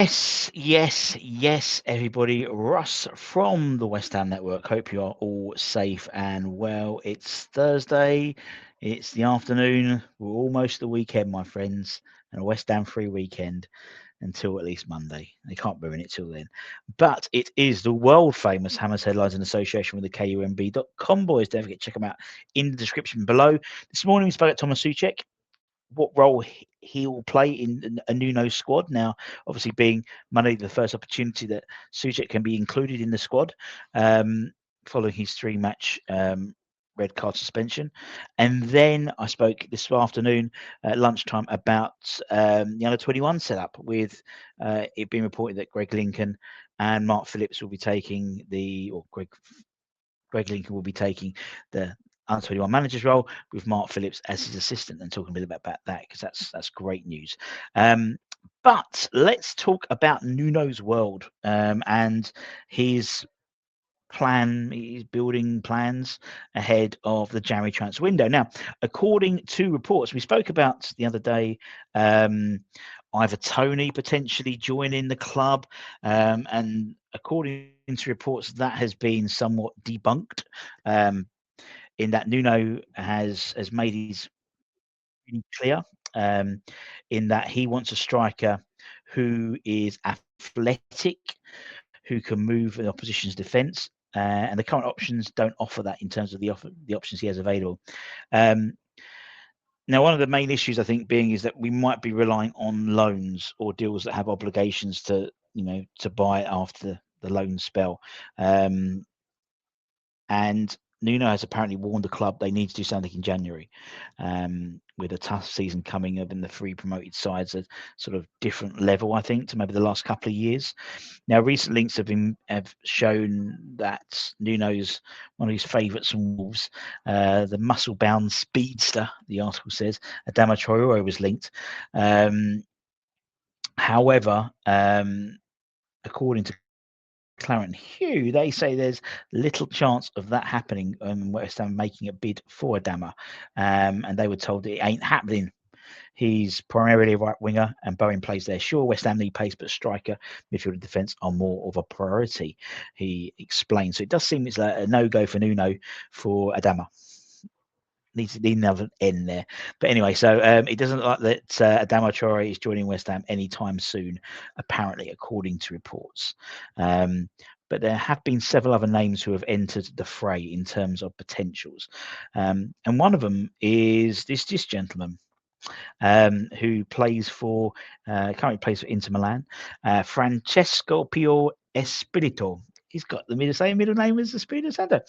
Yes, everybody. Russ from the West Ham Network. Hope you are all safe and well. It's Thursday. It's the afternoon. We're almost the weekend, my friends, and a West Ham free weekend until at least Monday. They can't ruin it till then. But it is the world famous Hammers Headlines in association with the KUMB.com boys. Don't forget to check them out in the description below. This morning we spoke at Thomas Souček, what role he will play in a Nuno squad. Now, obviously, being Monday the first opportunity that Souček can be included in the squad, following his 3-match red card suspension. And then I spoke this afternoon at lunchtime about the under-21 setup, with it being reported that Greg Lincoln and Mark Phillips will be taking Greg Lincoln will be taking the under-21 manager's role, with Mark Phillips as his assistant, and talking a bit about that, because that's great news. But let's talk about Nuno's world and his building plans ahead of the January transfer window. Now, according to reports we spoke about the other day, either Tony potentially joining the club, and according to reports, that has been somewhat debunked, in that Nuno has made his really clear, in that he wants a striker who is athletic, who can move in opposition's defence, and the current options don't offer that in terms of the options he has available. Um, Now, one of the main issues I think being is that we might be relying on loans or deals that have obligations to buy after the loan spell. And Nuno has apparently warned the club they need to do something in January, with a tough season coming up, in the three promoted sides at sort of different level, I think, to maybe the last couple of years. Now, recent links have shown that Nuno's one of his favourites from Wolves, the muscle-bound speedster, the article says, Adama Traore, was linked. However, according to 𝗕𝗨𝗡𝗢, they say there's little chance of that happening, West Ham making a bid for Adama, and they were told it ain't happening. He's primarily a right winger, and Bowen plays there. Sure, West Ham need pace, but striker, midfield, and defence are more of a priority, he explained. So it does seem it's like a no-go for Nuno for Adama. Needs another N there. But anyway, so it doesn't look like that Adama Traore is joining West Ham anytime soon, apparently, according to reports. But there have been several other names who have entered the fray in terms of potentials. And one of them is this gentleman, who currently plays for Inter Milan, Francesco Pio Espirito. He's got the same middle name as the Espirito Santo.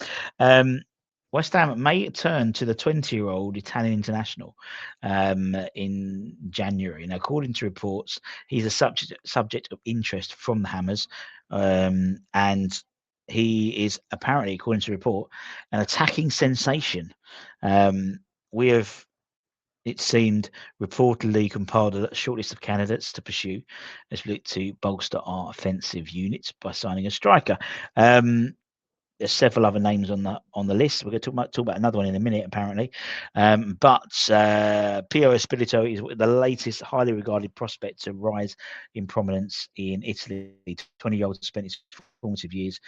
West Ham may turn to the 20-year-old Italian international in January. And according to reports, he's a subject of interest from the Hammers, and he is apparently, according to report, an attacking sensation. We have, it seemed, reportedly compiled a short list of candidates to pursue as we look to bolster our offensive units by signing a striker. There's several other names on the list. We're going to talk about another one in a minute, apparently. But Pio Espirito is the latest highly regarded prospect to rise in prominence in Italy. 20-year-old spent his formative years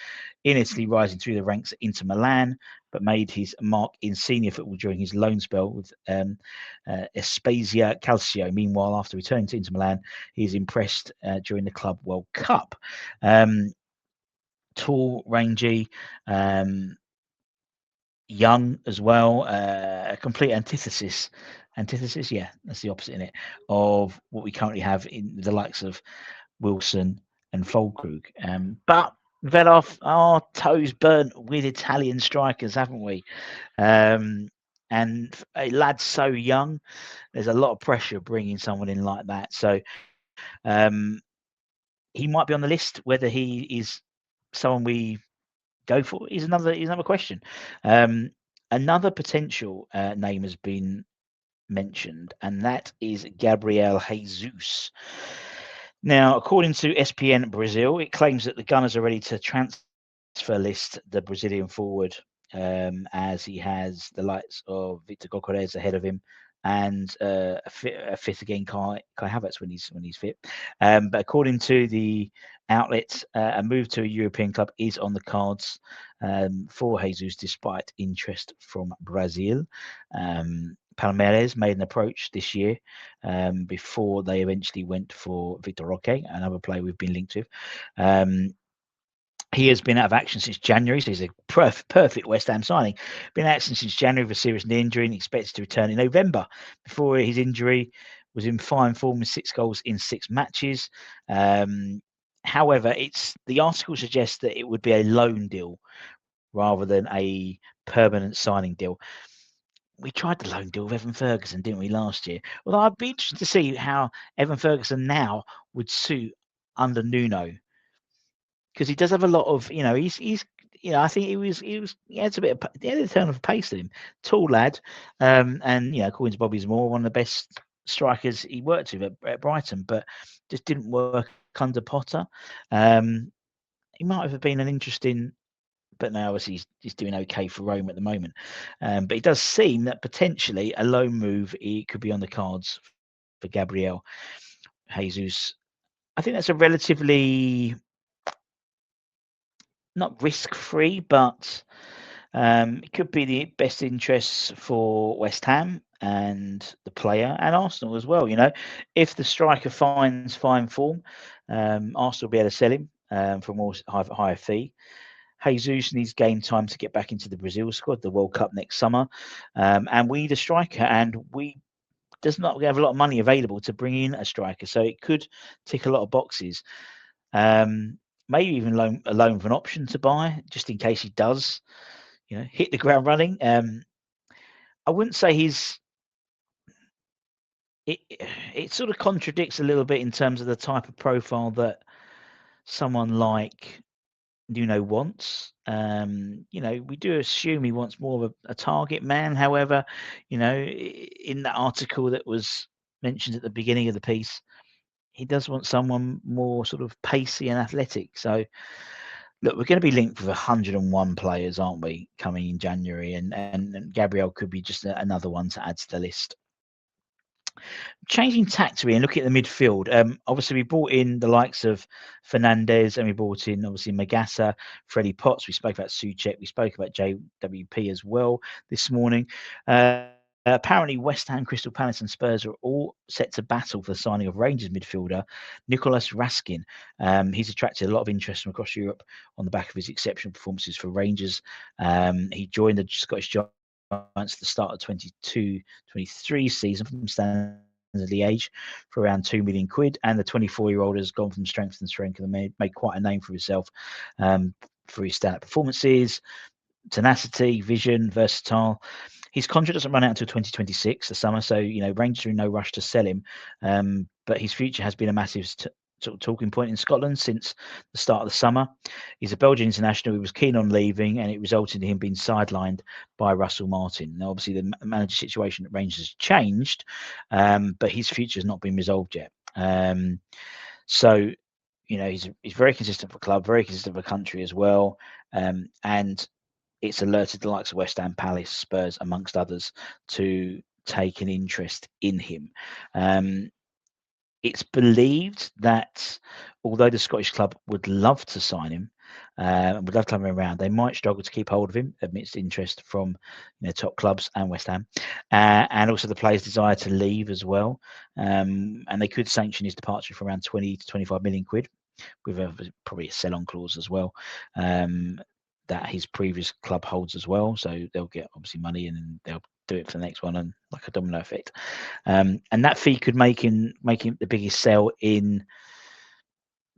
in Italy, rising through the ranks at Inter Milan, but made his mark in senior football during his loan spell with Spezia Calcio. Meanwhile, after returning to Inter Milan, he's impressed during the Club World Cup. Tall, rangy, young as well, a complete antithesis, yeah, that's the opposite in it, of what we currently have in the likes of Wilson and Füllkrug. But we've had our toes burnt with Italian strikers, haven't we? And a lad so young, there's a lot of pressure bringing someone in like that. So he might be on the list. Whether he is someone we go for is another question. Another potential name has been mentioned, and that is Gabriel Jesus. Now, according to ESPN Brazil, it claims that the Gunners are ready to transfer list the Brazilian forward, as he has the likes of Victor Gyökeres ahead of him, and a fifth again, 𝗕𝗨𝗡 𝗣𝗟𝗓𝗡 when he's fit. But according to the outlet, a move to a European club is on the cards for Jesus, despite interest from Brazil. Palmeiras made an approach this year before they eventually went for Vitor Roque, another player we've been linked with. He has been out of action since January, so he's a perfect West Ham signing. Been out of action since January with a serious knee injury and expected to return in November. Before his injury, was in fine form with 6 goals in 6 matches. However, the article suggests that it would be a loan deal rather than a permanent signing deal. We tried the loan deal with Evan Ferguson, didn't we, last year? Well, I'd be interested to see how Evan Ferguson now would suit under Nuno, because he does have a lot of, he's I think he had a turn of pace to him. Tall lad, and according to Bobby Moore, one of the best strikers he worked with at Brighton, but just didn't work under Potter. He might have been an interesting, but now obviously he's doing okay for Rome at the moment. But it does seem that potentially a loan move could be on the cards for Gabriel Jesus. I think that's a relatively not risk-free, but it could be the best interests for West Ham and the player and Arsenal as well. If the striker finds fine form, Arsenal will be able to sell him for a more higher fee. Jesus needs game time to get back into the Brazil squad, the World Cup next summer, and we need a striker, and we does not have a lot of money available to bring in a striker, so it could tick a lot of boxes. Maybe even a loan with an option to buy, just in case he does, hit the ground running. I wouldn't say it sort of contradicts a little bit in terms of the type of profile that someone like Nuno wants. We do assume he wants more of a target man. However, in that article that was mentioned at the beginning of the piece, he does want someone more sort of pacey and athletic. So, look, we're going to be linked with 101 players, aren't we, coming in January? And Gabriel could be just another one to add to the list. Changing tactically and looking at the midfield, obviously we brought in the likes of Fernandes, and we brought in obviously Magassa, Freddie Potts. We spoke about Souček. We spoke about JWP as well this morning. Apparently, West Ham, Crystal Palace, and Spurs are all set to battle for the signing of Rangers midfielder Nicolas Raskin. He's attracted a lot of interest from across Europe on the back of his exceptional performances for Rangers. He joined the Scottish Giants at the start of 22-23 season from Stanley Liège for around £2 million, and the 24-year-old has gone from strength to strength and made quite a name for himself for his stand-up performances, tenacity, vision, versatile. His contract doesn't run out until 2026, the summer, so Rangers are in no rush to sell him. But his future has been a massive sort of talking point in Scotland since the start of the summer. He's a Belgian international who was keen on leaving, and it resulted in him being sidelined by Russell Martin. Now, obviously, the manager situation at Rangers has changed, but his future has not been resolved yet. So, he's very consistent for club, very consistent for country as well, and it's alerted the likes of West Ham, Palace, Spurs, amongst others, to take an interest in him. It's believed that although the Scottish club would love to sign him, and would love to have him around, they might struggle to keep hold of him amidst interest from top clubs and West Ham, and also the player's desire to leave as well. And they could sanction his departure for around 20 to 25 million quid, with probably a sell-on clause as well. That his previous club holds as well, so they'll get obviously money and then they'll do it for the next one, and like a domino effect. And that fee could make him the biggest sell in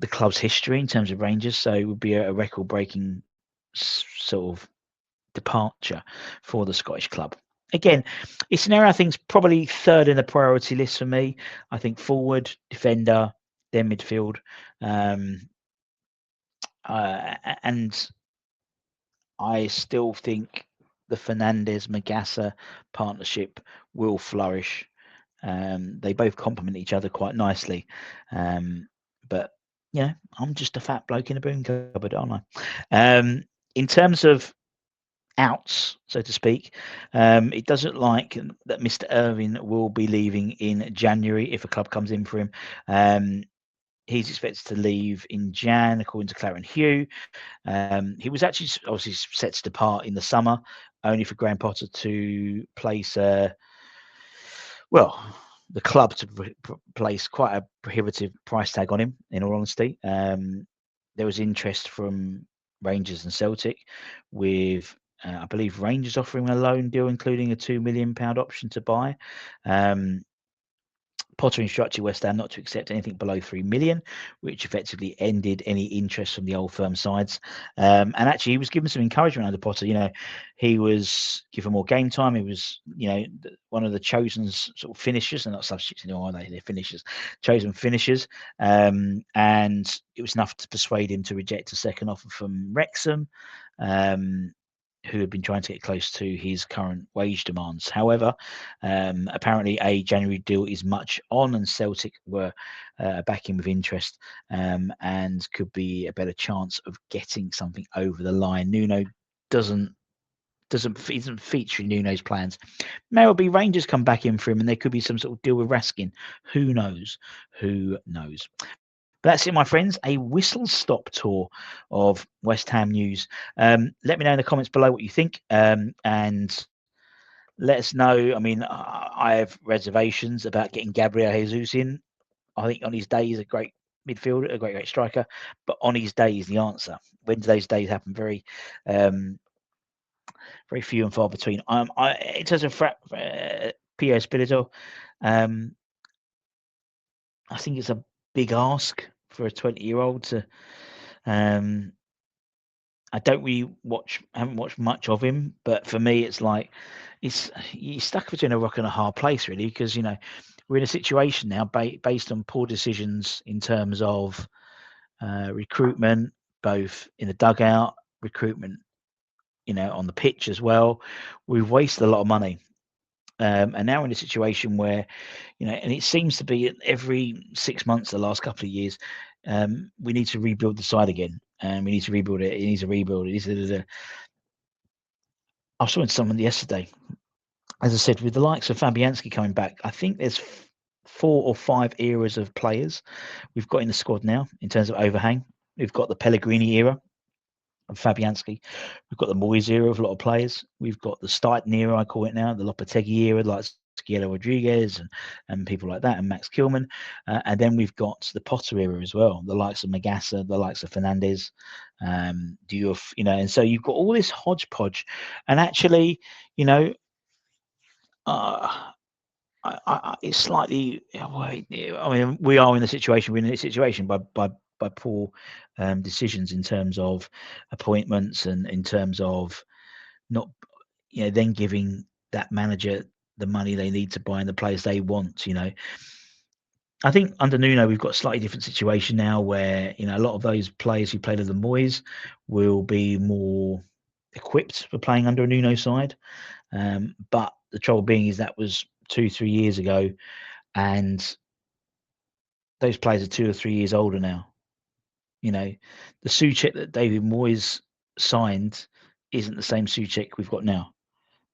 the club's history in terms of Rangers. So it would be a record-breaking sort of departure for the Scottish club. Again, it's an area I think is probably third in the priority list for me. I think forward, defender, then midfield, and I still think the Fernandes-Magassa partnership will flourish. They both complement each other quite nicely. But I'm just a fat bloke in a broom cupboard, aren't I? In terms of outs, so to speak. It does look like that Mr. Irving will be leaving in January if a club comes in for him. He's expected to leave in Jan, according to 𝗕𝗨𝗡𝗢 𝗕𝗨𝗓. He was actually obviously set to depart in the summer, only for Graham Potter to place the club to place quite a prohibitive price tag on him, in all honesty. There was interest from Rangers and Celtic, with I believe Rangers offering a loan deal, including a £2 million option to buy. Potter instructed West Ham not to accept anything below 3 million, which effectively ended any interest from the old firm sides. And actually, he was given some encouragement under Potter. He was given more game time. He was, one of the chosen sort of finishers, and not substitutes anymore, are they? They're finishers, chosen finishers. And it was enough to persuade him to reject a second offer from Wrexham, who had been trying to get close to his current wage demands. However, apparently a January deal is much on, and Celtic were backing with interest, and could be a better chance of getting something over the line. Nuno isn't featuring Nuno's plans. May well be Rangers come back in for him, and there could be some sort of deal with Raskin. Who knows? But that's it, my friends. A whistle-stop tour of West Ham news. Let me know in the comments below what you think, and let us know. I mean, I have reservations about getting Gabriel Jesus in. I think on his day he's a great midfielder, a great striker, but on his day is the answer. When do those days happen? Very few and far between. In terms of 𝗕𝗨𝗡𝗢 𝗕𝗨𝗜𝗟𝗡𝗙, I think it's a big ask for a 20-year-old to. I haven't watched much of him, but for me, it's like he's stuck between a rock and a hard place, really, because we're in a situation now based on poor decisions in terms of recruitment, both in the dugout, recruitment, on the pitch as well. We've wasted a lot of money. And now we're in a situation where, and it seems to be every 6 months, the last couple of years, we need to rebuild the side again, and we need to rebuild it. It needs a rebuild. I was talking to someone yesterday, as I said, with the likes of Fabianski coming back. I think there's 4 or 5 eras of players we've got in the squad now in terms of overhang. We've got the Pellegrini era of Fabianski. We've got the Moyes era of a lot of players. We've got the Steiten era, I call it now, the Lopetegui era, like 𝗕𝗨𝗓 Rodriguez and people like that, and Max Kilman. And then we've got the Potter era as well, the likes of Magassa, the likes of Fernandes, Diouf, and so you've got all this hodgepodge. And actually, it's slightly. I mean, we are in the situation. We're in this situation by poor decisions in terms of appointments and in terms of not, then giving that manager the money they need to buy and the players they want. I think under Nuno we've got a slightly different situation now, where a lot of those players who played under Moyes will be more equipped for playing under a Nuno side. But the trouble being is that was 2-3 years ago, and those players are 2 or 3 years older now. The Souček that David Moyes signed isn't the same Souček we've got now.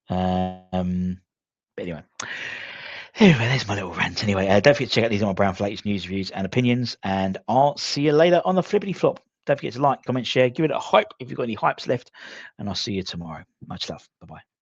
But anyway, there's my little rant. Anyway, don't forget to check out these on my Brown for latest news, reviews, and opinions. And I'll see you later on the Flippity Flop. Don't forget to like, comment, share, give it a hype if you've got any hypes left. And I'll see you tomorrow. Much love. Bye-bye.